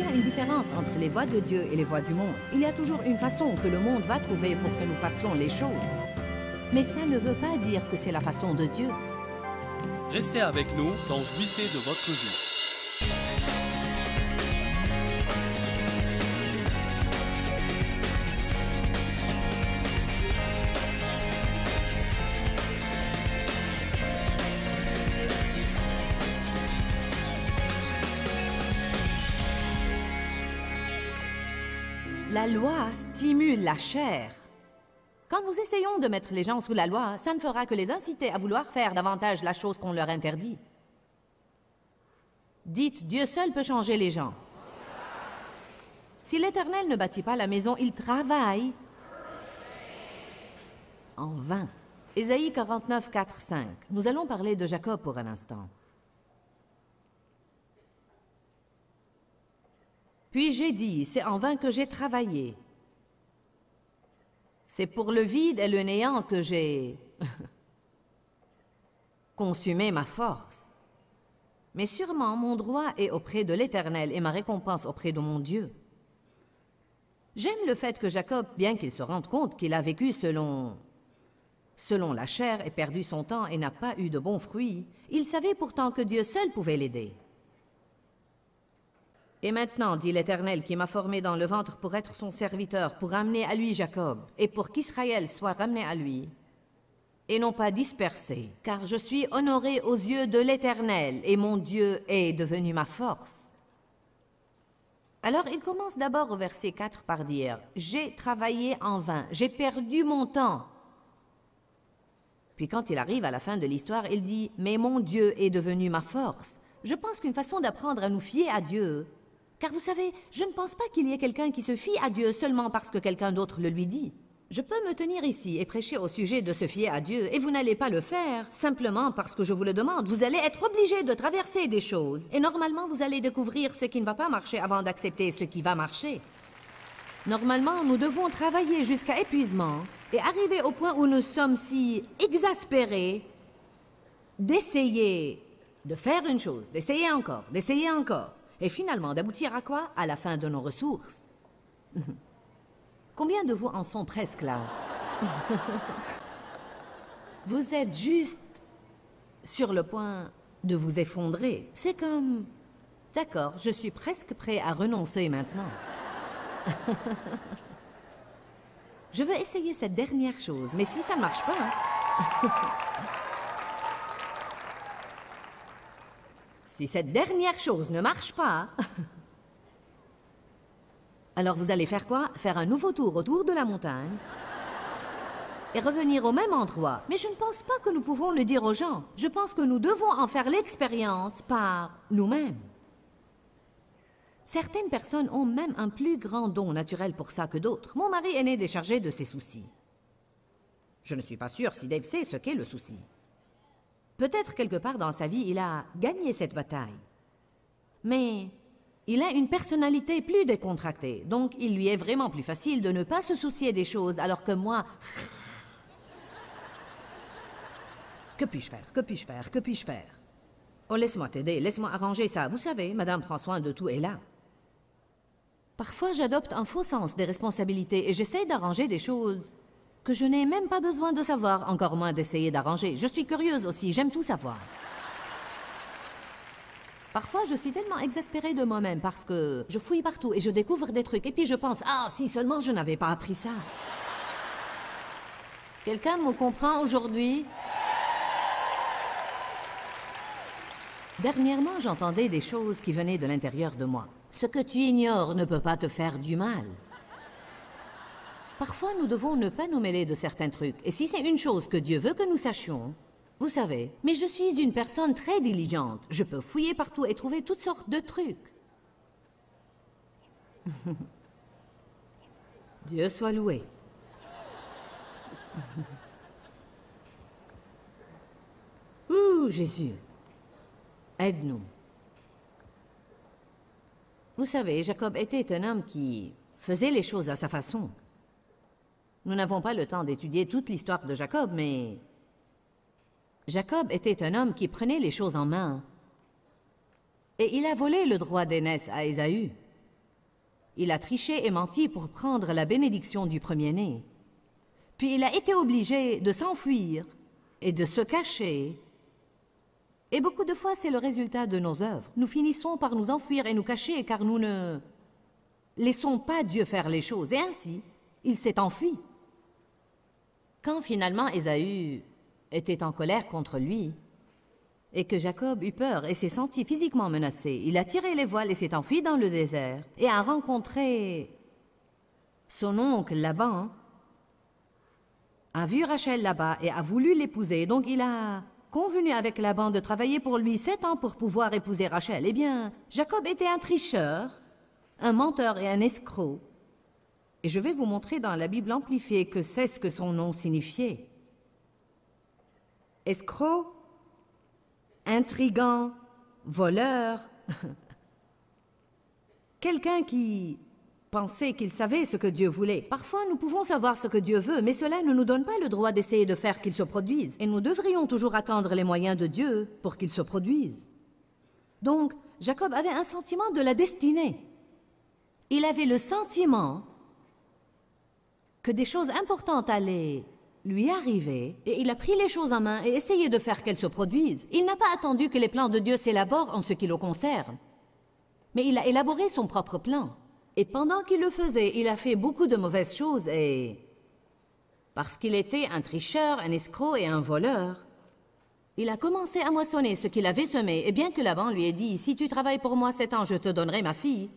y a une différence entre les voies de Dieu et les voies du monde. Il y a toujours une façon que le monde va trouver pour que nous fassions les choses. Mais ça ne veut pas dire que c'est la façon de Dieu. Restez avec nous dans Jouissez de votre vie. La loi stimule la chair. Quand nous essayons de mettre les gens sous la loi, ça ne fera que les inciter à vouloir faire davantage la chose qu'on leur interdit. Dites, Dieu seul peut changer les gens. Si l'Éternel ne bâtit pas la maison, il travaille en vain. Ésaïe 49, 4, 5. Nous allons parler de Jacob pour un instant. Puis j'ai dit, c'est en vain que j'ai travaillé. C'est pour le vide et le néant que j'ai consumé ma force. Mais sûrement, mon droit est auprès de l'Éternel et ma récompense auprès de mon Dieu. J'aime le fait que Jacob, bien qu'il se rende compte qu'il a vécu selon la chair et perdu son temps et n'a pas eu de bons fruits, il savait pourtant que Dieu seul pouvait l'aider. Et maintenant, dit l'Éternel, qui m'a formé dans le ventre pour être son serviteur, pour ramener à lui Jacob, et pour qu'Israël soit ramené à lui, et non pas dispersé, car je suis honoré aux yeux de l'Éternel, et mon Dieu est devenu ma force. Alors il commence d'abord au verset 4 par dire, « J'ai travaillé en vain, j'ai perdu mon temps. » Puis quand il arrive à la fin de l'histoire, il dit, « Mais mon Dieu est devenu ma force. » Je pense qu'une façon d'apprendre à nous fier à Dieu, car vous savez, je ne pense pas qu'il y ait quelqu'un qui se fie à Dieu seulement parce que quelqu'un d'autre le lui dit. Je peux me tenir ici et prêcher au sujet de se fier à Dieu, et vous n'allez pas le faire, simplement parce que je vous le demande. Vous allez être obligé de traverser des choses, et normalement vous allez découvrir ce qui ne va pas marcher avant d'accepter ce qui va marcher. Normalement, nous devons travailler jusqu'à épuisement, et arriver au point où nous sommes si exaspérés d'essayer de faire une chose, d'essayer encore, et finalement d'aboutir à quoi? À la fin de nos ressources. Combien de vous en sont presque là? Vous êtes juste sur le point de vous effondrer. C'est comme... D'accord, je suis presque prêt à renoncer maintenant. Je veux essayer cette dernière chose, mais si ça ne marche pas... Si cette dernière chose ne marche pas, alors vous allez faire quoi? Faire un nouveau tour autour de la montagne et revenir au même endroit. Mais je ne pense pas que nous pouvons le dire aux gens. Je pense que nous devons en faire l'expérience par nous-mêmes. Certaines personnes ont même un plus grand don naturel pour ça que d'autres. Mon mari est né déchargé de ses soucis. Je ne suis pas sûre si Dave sait ce qu'est le souci. Peut-être quelque part dans sa vie, il a gagné cette bataille. Mais il a une personnalité plus décontractée, donc il lui est vraiment plus facile de ne pas se soucier des choses, alors que moi... Que puis-je faire? Que puis-je faire? Que puis-je faire? Oh, laisse-moi t'aider, laisse-moi arranger ça. Vous savez, madame prend soin de tout et là. Parfois, j'adopte un faux sens des responsabilités et j'essaie d'arranger des choses que je n'ai même pas besoin de savoir, encore moins d'essayer d'arranger. Je suis curieuse aussi, j'aime tout savoir. Parfois, je suis tellement exaspérée de moi-même parce que je fouille partout et je découvre des trucs. Et puis je pense, ah, si seulement je n'avais pas appris ça. Quelqu'un me comprend aujourd'hui? Dernièrement, j'entendais des choses qui venaient de l'intérieur de moi. Ce que tu ignores ne peut pas te faire du mal. Parfois, nous devons ne pas nous mêler de certains trucs. Et si c'est une chose que Dieu veut que nous sachions, vous savez, mais je suis une personne très diligente. Je peux fouiller partout et trouver toutes sortes de trucs. Dieu soit loué. Ouh, Jésus, aide-nous. Vous savez, Jacob était un homme qui faisait les choses à sa façon. Nous n'avons pas le temps d'étudier toute l'histoire de Jacob, mais Jacob était un homme qui prenait les choses en main. Et il a volé le droit d'aînesse à Ésaü. Il a triché et menti pour prendre la bénédiction du premier-né. Puis il a été obligé de s'enfuir et de se cacher. Et beaucoup de fois, c'est le résultat de nos œuvres. Nous finissons par nous enfuir et nous cacher car nous ne laissons pas Dieu faire les choses. Et ainsi, il s'est enfui. Quand finalement Ésaü était en colère contre lui, et que Jacob eut peur et s'est senti physiquement menacé, il a tiré les voiles et s'est enfui dans le désert et a rencontré son oncle Laban, a vu Rachel là-bas et a voulu l'épouser. Donc il a convenu avec Laban de travailler pour lui 7 ans pour pouvoir épouser Rachel. Eh bien, Jacob était un tricheur, un menteur et un escroc. Et je vais vous montrer dans la Bible amplifiée que c'est ce que son nom signifiait. Escroc, intrigant, voleur, quelqu'un qui pensait qu'il savait ce que Dieu voulait. Parfois, nous pouvons savoir ce que Dieu veut, mais cela ne nous donne pas le droit d'essayer de faire qu'il se produise. Et nous devrions toujours attendre les moyens de Dieu pour qu'il se produise. Donc, Jacob avait un sentiment de la destinée. Il avait le sentiment que des choses importantes allaient lui arriver, et il a pris les choses en main et essayé de faire qu'elles se produisent. Il n'a pas attendu que les plans de Dieu s'élaborent en ce qui le concerne, mais il a élaboré son propre plan. Et pendant qu'il le faisait, il a fait beaucoup de mauvaises choses, et parce qu'il était un tricheur, un escroc et un voleur, il a commencé à moissonner ce qu'il avait semé, et bien que Laban lui ait dit « Si tu travailles pour moi 7 ans, je te donnerai ma fille »,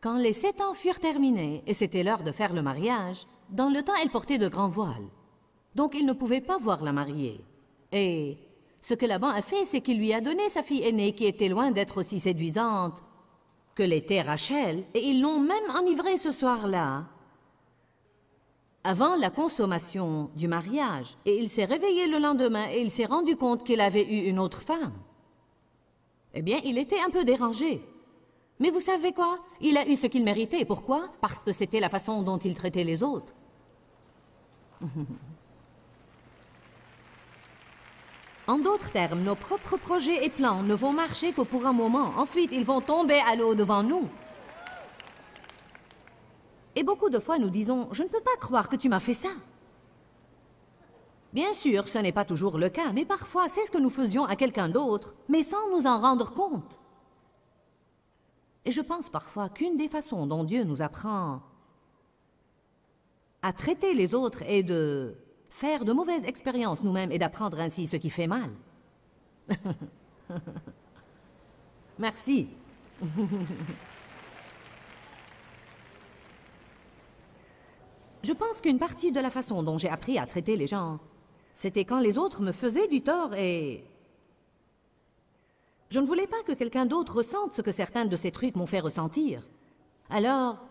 quand les 7 ans furent terminés, et c'était l'heure de faire le mariage, dans le temps, elle portait de grands voiles. Donc, il ne pouvait pas voir la mariée. Et ce que Laban a fait, c'est qu'il lui a donné sa fille aînée, qui était loin d'être aussi séduisante que l'était Rachel, et ils l'ont même enivrée ce soir-là, avant la consommation du mariage. Et il s'est réveillé le lendemain, et il s'est rendu compte qu'il avait eu une autre femme. Eh bien, il était un peu dérangé. Mais vous savez quoi? Il a eu ce qu'il méritait. Pourquoi? Parce que c'était la façon dont il traitait les autres. En d'autres termes, nos propres projets et plans ne vont marcher que pour un moment. Ensuite, ils vont tomber à l'eau devant nous. Et beaucoup de fois, nous disons « Je ne peux pas croire que tu m'as fait ça. » Bien sûr, ce n'est pas toujours le cas, mais parfois, c'est ce que nous faisions à quelqu'un d'autre, mais sans nous en rendre compte. Et je pense parfois qu'une des façons dont Dieu nous apprend à traiter les autres est de faire de mauvaises expériences nous-mêmes et d'apprendre ainsi ce qui fait mal. Merci. Je pense qu'une partie de la façon dont j'ai appris à traiter les gens, c'était quand les autres me faisaient du tort et je ne voulais pas que quelqu'un d'autre ressente ce que certains de ces trucs m'ont fait ressentir. Alors,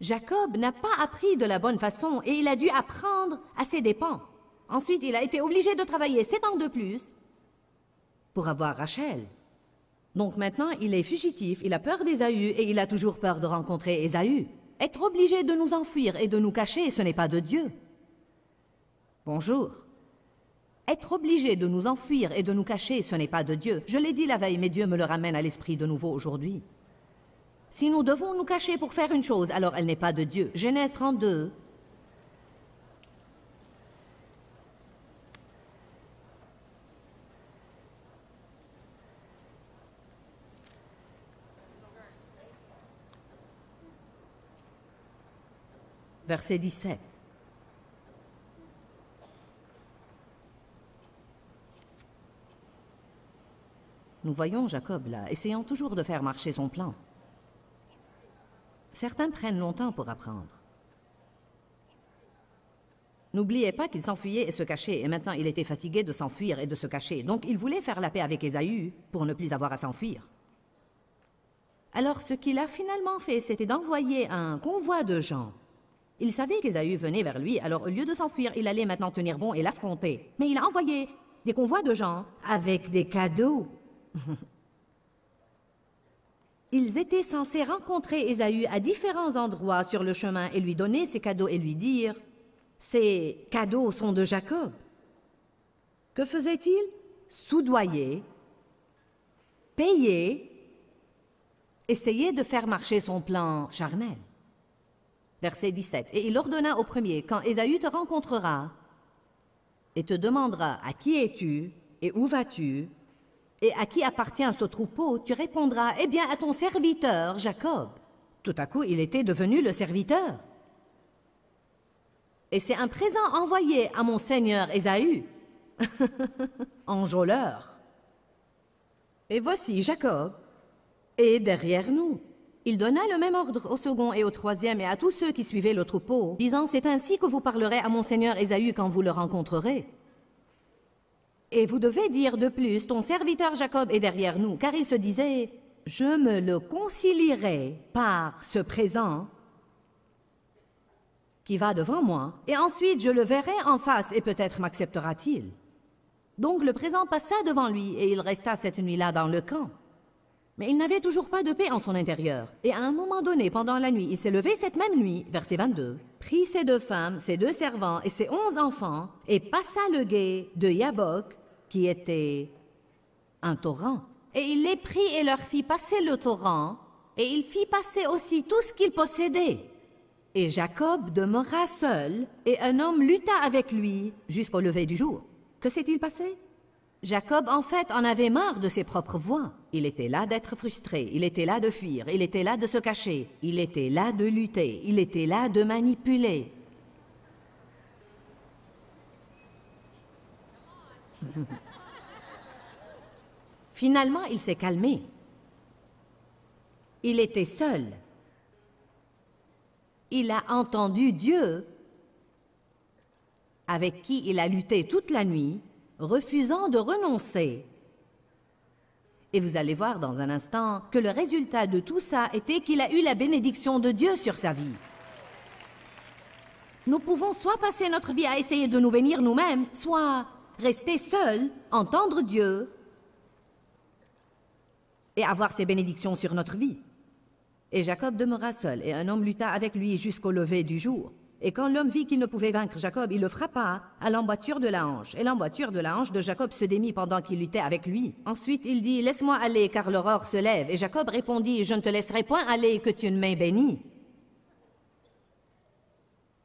Jacob n'a pas appris de la bonne façon et il a dû apprendre à ses dépens. Ensuite, il a été obligé de travailler 7 ans de plus pour avoir Rachel. Donc maintenant, il est fugitif, il a peur d'Ésaü et il a toujours peur de rencontrer Ésaü. Être obligé de nous enfuir et de nous cacher, ce n'est pas de Dieu. Bonjour. Être obligé de nous enfuir et de nous cacher, ce n'est pas de Dieu. Je l'ai dit la veille, mais Dieu me le ramène à l'esprit de nouveau aujourd'hui. Si nous devons nous cacher pour faire une chose, alors elle n'est pas de Dieu. Genèse 32. Verset 17. Nous voyons Jacob là, essayant toujours de faire marcher son plan. Certains prennent longtemps pour apprendre. N'oubliez pas qu'il s'enfuyait et se cachait, et maintenant il était fatigué de s'enfuir et de se cacher. Donc il voulait faire la paix avec Ésaü pour ne plus avoir à s'enfuir. Alors ce qu'il a finalement fait, c'était d'envoyer un convoi de gens. Il savait qu'Ésaü venait vers lui, alors au lieu de s'enfuir, il allait maintenant tenir bon et l'affronter. Mais il a envoyé des convois de gens avec des cadeaux. Ils étaient censés rencontrer Ésaü à différents endroits sur le chemin et lui donner ses cadeaux et lui dire « Ces cadeaux sont de Jacob. » Que faisait-il? Soudoyer, payer essayait de faire marcher son plan charnel. Verset 17. Et il ordonna au premier, quand Ésaü te rencontrera et te demandera à qui es-tu et où vas-tu et à qui appartient ce troupeau, tu répondras, eh bien à ton serviteur Jacob. Tout à coup, il était devenu le serviteur. Et c'est un présent envoyé à mon seigneur Ésaü, enjôleur. Et voici Jacob est derrière nous. Il donna le même ordre au second et au troisième et à tous ceux qui suivaient le troupeau, disant, c'est ainsi que vous parlerez à mon seigneur Ésaü quand vous le rencontrerez. Et vous devez dire de plus, ton serviteur Jacob est derrière nous, car il se disait, je me le concilierai par ce présent qui va devant moi, et ensuite je le verrai en face, et peut-être m'acceptera-t-il. Donc le présent passa devant lui, et il resta cette nuit-là dans le camp. Mais il n'avait toujours pas de paix en son intérieur. Et à un moment donné, pendant la nuit, il s'est levé cette même nuit, verset 22, prit ses 2 femmes, ses 2 servants et ses 11 enfants, et passa le gué de Yabok, qui était un torrent. Et il les prit et leur fit passer le torrent, et il fit passer aussi tout ce qu'il possédait. Et Jacob demeura seul, et un homme lutta avec lui jusqu'au lever du jour. Que s'est-il passé? Jacob, en fait, en avait marre de ses propres voix. Il était là d'être frustré, il était là de fuir, il était là de se cacher, il était là de lutter, il était là de manipuler. Finalement, il s'est calmé. Il était seul. Il a entendu Dieu, avec qui il a lutté toute la nuit, refusant de renoncer. Et vous allez voir dans un instant que le résultat de tout ça était qu'il a eu la bénédiction de Dieu sur sa vie. Nous pouvons soit passer notre vie à essayer de nous bénir nous-mêmes, soit rester seuls, entendre Dieu et avoir ses bénédictions sur notre vie. Et Jacob demeura seul, et un homme lutta avec lui jusqu'au lever du jour. Et quand l'homme vit qu'il ne pouvait vaincre Jacob, il le frappa à l'emboîture de la hanche. Et l'emboîture de la hanche de Jacob se démit pendant qu'il luttait avec lui. Ensuite, il dit, « Laisse-moi aller, car l'aurore se lève. » Et Jacob répondit, « Je ne te laisserai point aller que tu ne m'aies béni. »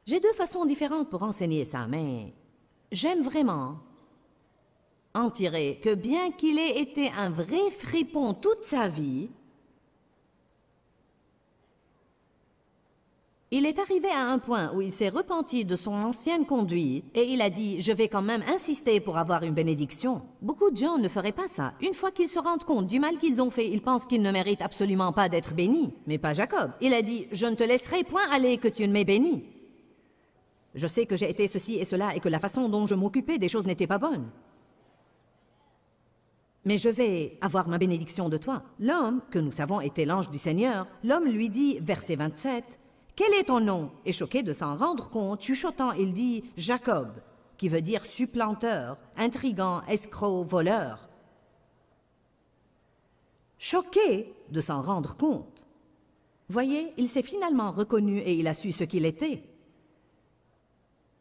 J'ai 2 façons différentes pour enseigner ça, mais j'aime vraiment en tirer que bien qu'il ait été un vrai fripon toute sa vie, il est arrivé à un point où il s'est repenti de son ancienne conduite et il a dit « Je vais quand même insister pour avoir une bénédiction. » Beaucoup de gens ne feraient pas ça. Une fois qu'ils se rendent compte du mal qu'ils ont fait, ils pensent qu'ils ne méritent absolument pas d'être bénis. Mais pas Jacob. Il a dit « Je ne te laisserai point aller que tu ne m'aies béni. » Je sais que j'ai été ceci et cela et que la façon dont je m'occupais des choses n'était pas bonne. Mais je vais avoir ma bénédiction de toi. L'homme, que nous savons était l'ange du Seigneur, l'homme lui dit, verset 27, « Quel est ton nom ?» Et choqué de s'en rendre compte, chuchotant, il dit « Jacob », qui veut dire supplanteur, intrigant, escroc, voleur. Choqué de s'en rendre compte. Voyez, il s'est finalement reconnu et il a su ce qu'il était.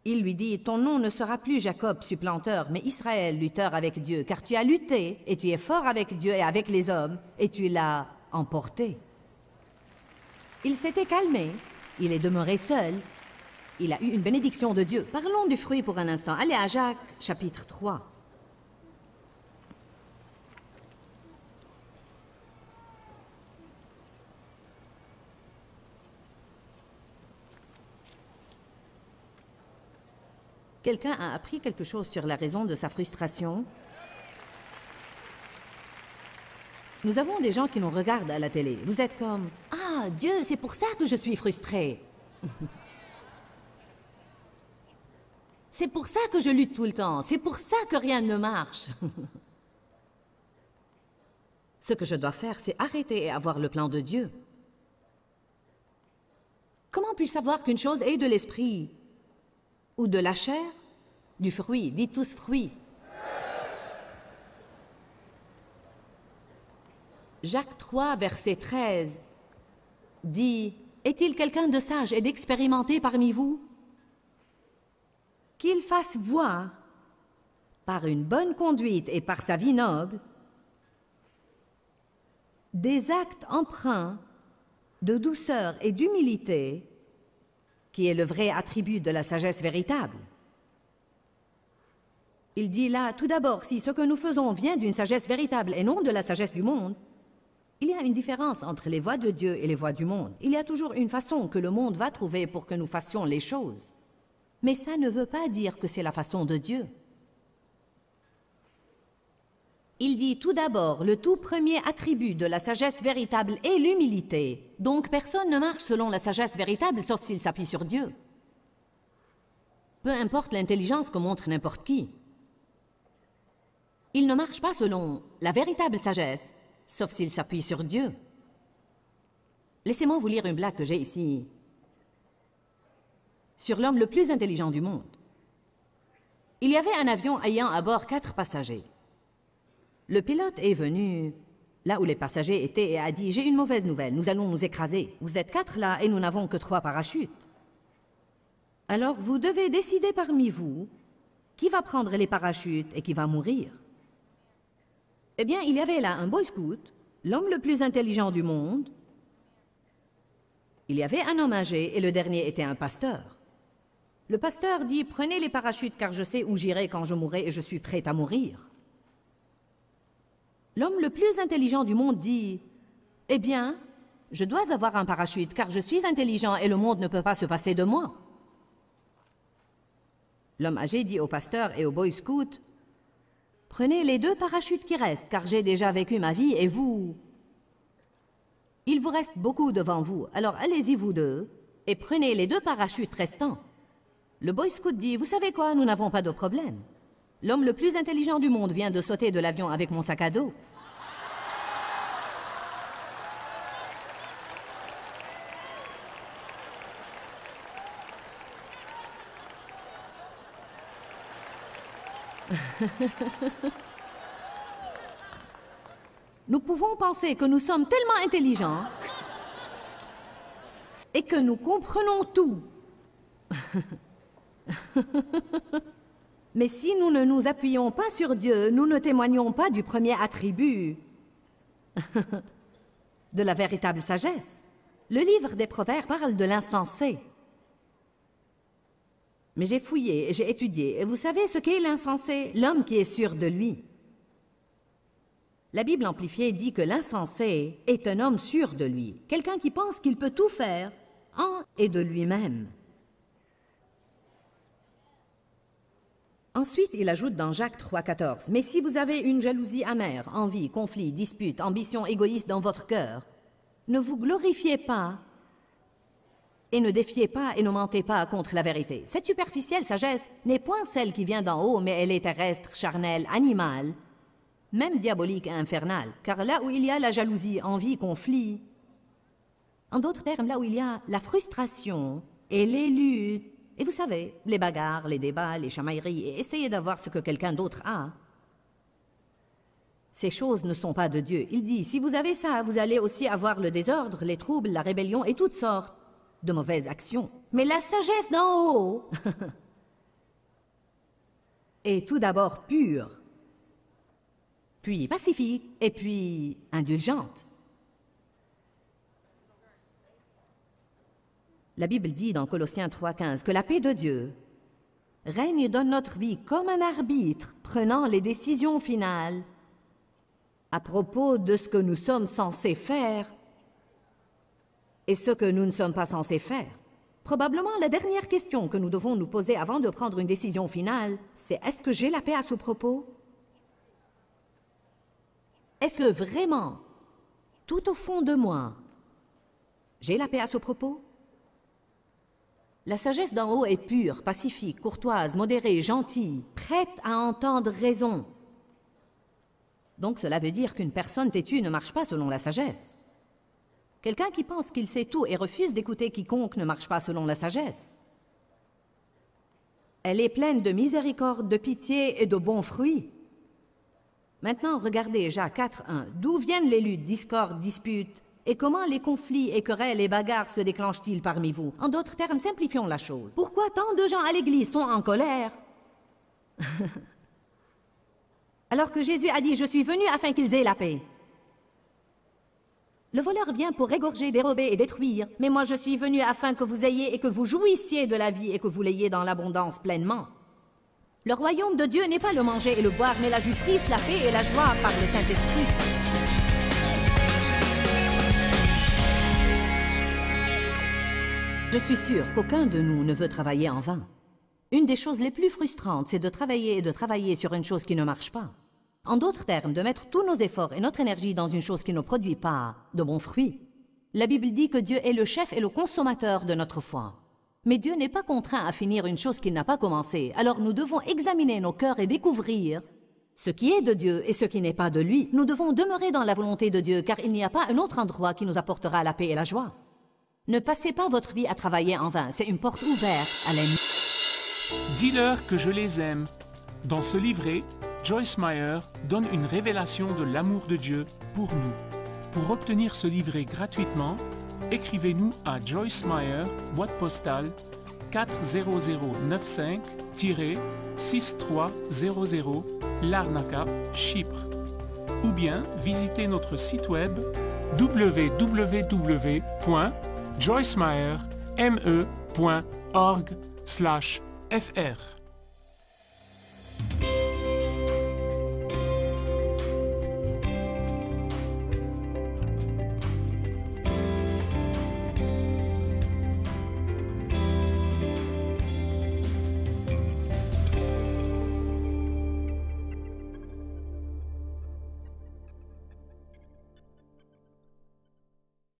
Il lui dit, « Ton nom ne sera plus Jacob, supplanteur, mais Israël, lutteur avec Dieu, car tu as lutté, et tu es fort avec Dieu et avec les hommes, et tu l'as emporté. » Il s'était calmé, il est demeuré seul, il a eu une bénédiction de Dieu. Parlons du fruit pour un instant. Allez à Jacques, chapitre 3. Quelqu'un a appris quelque chose sur la raison de sa frustration? Nous avons des gens qui nous regardent à la télé. Vous êtes comme « Ah, Dieu, c'est pour ça que je suis frustré. » C'est pour ça que je lutte tout le temps. C'est pour ça que rien ne marche. Ce que je dois faire, c'est arrêter et avoir le plan de Dieu. Comment puis-je savoir qu'une chose est de l'esprit ou de la chair? Du fruit, dites tous fruit. Jacques 3, verset 13, dit « Est-il quelqu'un de sage et d'expérimenté parmi vous? Qu'il fasse voir, par une bonne conduite et par sa vie noble, des actes empreints de douceur et d'humilité, qui est le vrai attribut de la sagesse véritable. Il dit là, tout d'abord, si ce que nous faisons vient d'une sagesse véritable et non de la sagesse du monde, il y a une différence entre les voies de Dieu et les voies du monde. Il y a toujours une façon que le monde va trouver pour que nous fassions les choses. Mais ça ne veut pas dire que c'est la façon de Dieu. Il dit tout d'abord, le tout premier attribut de la sagesse véritable est l'humilité. Donc personne ne marche selon la sagesse véritable sauf s'il s'appuie sur Dieu. Peu importe l'intelligence que montre n'importe qui. Il ne marche pas selon la véritable sagesse, sauf s'il s'appuie sur Dieu. Laissez-moi vous lire une blague que j'ai ici sur l'homme le plus intelligent du monde. Il y avait un avion ayant à bord 4 passagers. Le pilote est venu là où les passagers étaient et a dit « J'ai une mauvaise nouvelle, nous allons nous écraser. Vous êtes 4 là et nous n'avons que 3 parachutes. Alors vous devez décider parmi vous qui va prendre les parachutes et qui va mourir. » Eh bien, il y avait là un boy scout, l'homme le plus intelligent du monde. Il y avait un homme âgé et le dernier était un pasteur. Le pasteur dit « Prenez les parachutes car je sais où j'irai quand je mourrai et je suis prêt à mourir. » L'homme le plus intelligent du monde dit « Eh bien, je dois avoir un parachute car je suis intelligent et le monde ne peut pas se passer de moi. » L'homme âgé dit au pasteur et au boy scout « Prenez les 2 parachutes qui restent, car j'ai déjà vécu ma vie et vous... Il vous reste beaucoup devant vous, alors allez-y vous 2 et prenez les 2 parachutes restants. » Le boy scout dit « Vous savez quoi, nous n'avons pas de problème. L'homme le plus intelligent du monde vient de sauter de l'avion avec mon sac à dos. » Nous pouvons penser que nous sommes tellement intelligents et que nous comprenons tout. Mais si nous ne nous appuyons pas sur Dieu, nous ne témoignons pas du premier attribut de la véritable sagesse. Le livre des Proverbes parle de l'insensé. Mais j'ai fouillé et j'ai étudié, et vous savez ce qu'est l'insensé? L'homme qui est sûr de lui. La Bible amplifiée dit que l'insensé est un homme sûr de lui, quelqu'un qui pense qu'il peut tout faire en et de lui-même. Ensuite, il ajoute dans Jacques 3,14 « Mais si vous avez une jalousie amère, envie, conflit, dispute, ambition égoïste dans votre cœur, ne vous glorifiez pas et ne défiez pas et ne mentez pas contre la vérité. Cette superficielle sagesse n'est point celle qui vient d'en haut, mais elle est terrestre, charnelle, animale, même diabolique et infernale. Car là où il y a la jalousie, envie, conflit, en d'autres termes, là où il y a la frustration et les luttes, et vous savez, les bagarres, les débats, les chamailleries, et essayer d'avoir ce que quelqu'un d'autre a, ces choses ne sont pas de Dieu. Il dit, si vous avez ça, vous allez aussi avoir le désordre, les troubles, la rébellion et toutes sortes de mauvaises actions. Mais la sagesse d'en haut est tout d'abord pure, puis pacifique, et puis indulgente. La Bible dit dans Colossiens 3,15 que la paix de Dieu règne dans notre vie comme un arbitre prenant les décisions finales à propos de ce que nous sommes censés faire et ce que nous ne sommes pas censés faire. Probablement, la dernière question que nous devons nous poser avant de prendre une décision finale, c'est est-ce que j'ai la paix à ce propos? Est-ce que vraiment, tout au fond de moi, j'ai la paix à ce propos? La sagesse d'en haut est pure, pacifique, courtoise, modérée, gentille, prête à entendre raison. Donc cela veut dire qu'une personne têtue ne marche pas selon la sagesse. Quelqu'un qui pense qu'il sait tout et refuse d'écouter quiconque ne marche pas selon la sagesse. Elle est pleine de miséricorde, de pitié et de bons fruits. Maintenant, regardez Jacques 4,1. D'où viennent les luttes, discordes, disputes? Et comment les conflits et querelles et bagarres se déclenchent-ils parmi vous? En d'autres termes, simplifions la chose. Pourquoi tant de gens à l'Église sont en colère? Alors que Jésus a dit « Je suis venu afin qu'ils aient la paix ». Le voleur vient pour égorger, dérober et détruire. Mais moi je suis venu afin que vous ayez et que vous jouissiez de la vie et que vous l'ayez dans l'abondance pleinement. Le royaume de Dieu n'est pas le manger et le boire, mais la justice, la paix et la joie par le Saint-Esprit. Je suis sûre qu'aucun de nous ne veut travailler en vain. Une des choses les plus frustrantes, c'est de travailler sur une chose qui ne marche pas. En d'autres termes, de mettre tous nos efforts et notre énergie dans une chose qui ne produit pas de bons fruits. La Bible dit que Dieu est le chef et le consommateur de notre foi. Mais Dieu n'est pas contraint à finir une chose qu'il n'a pas commencée. Alors nous devons examiner nos cœurs et découvrir ce qui est de Dieu et ce qui n'est pas de lui. Nous devons demeurer dans la volonté de Dieu, car il n'y a pas un autre endroit qui nous apportera la paix et la joie. Ne passez pas votre vie à travailler en vain. C'est une porte ouverte à l'ennemi. Dis-leur que je les aime. Dans ce livret, Joyce Meyer donne une révélation de l'amour de Dieu pour nous. Pour obtenir ce livret gratuitement, écrivez-nous à Joyce Meyer, boîte postale 40095-6300, Larnaca, Chypre. Ou bien visitez notre site web www.joycemeyer.org/fr.